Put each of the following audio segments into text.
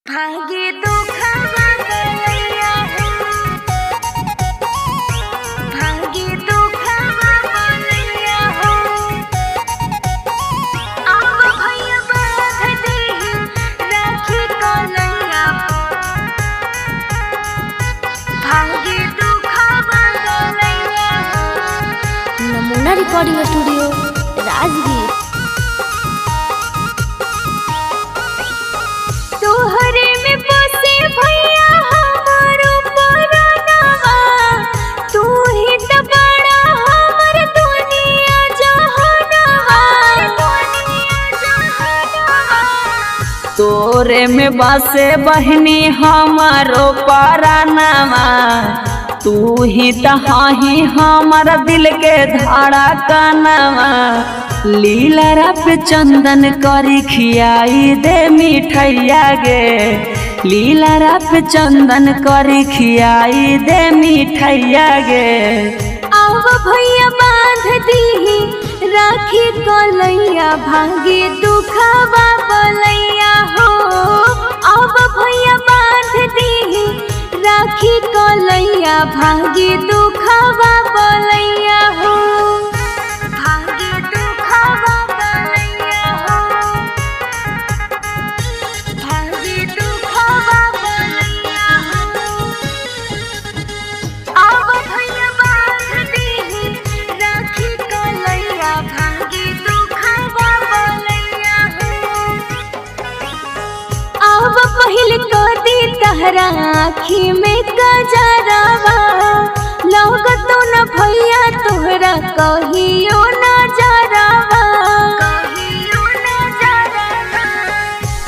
भागे दुखवा गलैया हो, भागे दुखवा गलैया हो। अब भैया बांध देहि राखी कलैया, भागे दुखवा गलैया हो। नमूना रिकॉर्डिंग स्टूडियो राजगीर। तोहरे में बसे भैया हमारो परानवा, तू ही त बड़ा हमर दुनिया जहानवा, दुनिया जहानवा। तोरे में बसे बहनी हमारो परानवा, तू ही तहाही हमारा दिल के धड़कनवा। लीलरा पे चंदन करी खियाई दे मिठैया गे, लीलरा पे चंदन करी खियाई दे मिठैया गे। अब भैया बांध दीही राखी कलैया, भागे दुखवा बलैया हो। अब भैया बांध दीही राखी कलैया, भागे दुखवा बलैया हो, भागे दुखवा बलैया हो, भागे दुखवा बलैया हो। अब भैया बांध दीही राखी कलैया, भागे दुखवा बलैया हो। अब पहिल कदी तहरा आँखी में कजरवा, लगतो न भैया तोहरा कहियो नजरवा, कहियो नजरवा।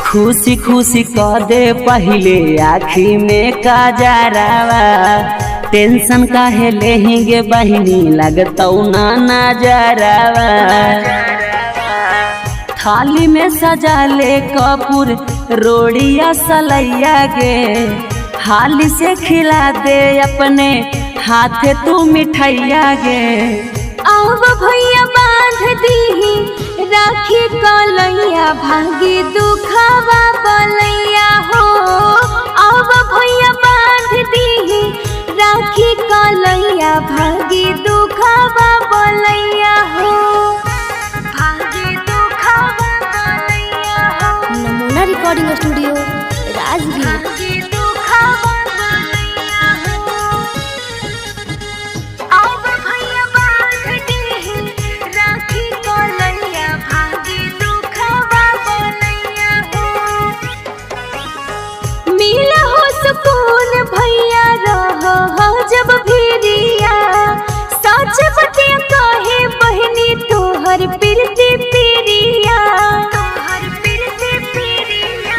खुशी खुशी कह दे पहले आँखी में काजरावा, टेंशन काहे लेंगे बहनी लगतौ ना नजरवा। थाली में सजा ले कपूर रोड़िया सलैया गे, हाली से खिला दे अपने हाथे तू मिठैया गे। अब भैया बांध दीही राखी कलैया, भागे दुखवा बलैया हो। अब भैया बांध दीही राखी कलैया, भागे दुखवा बलैया हो, भागे दुखवा बलैया हो। नमूना रिकॉर्डिंग स्टूडियो राजगीर। भागे दुखवा बलैया हो। अब भैया बांध दीही राखी कलैया, भागे दुखवा बलैया हो। मिला हो सुकून भैया रहो जब भिरिया, सच बतिया कहे बहनी तोहर प्रीति प्रिया, तोहर प्रीति प्रिया।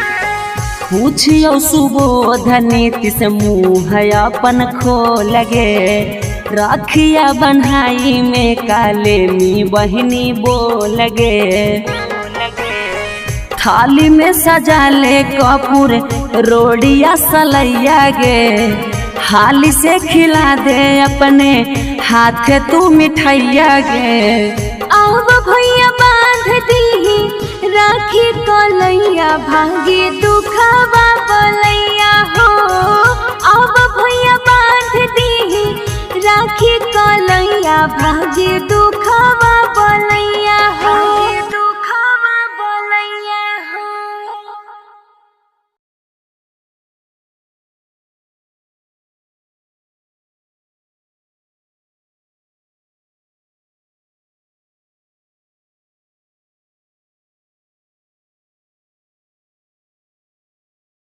पूछियो सुबोध नीति से मुँह अपन खोल गे, राखिया बन्हाई में काले मी बहनी बोल गे। थाली में सजा ले कपूर रोड़िया सलैया गे, हाली से खिला दे अपने हाथे तू मिठैया गे। अब भैया बांध दीही राखी कलैया, भागे दुखवा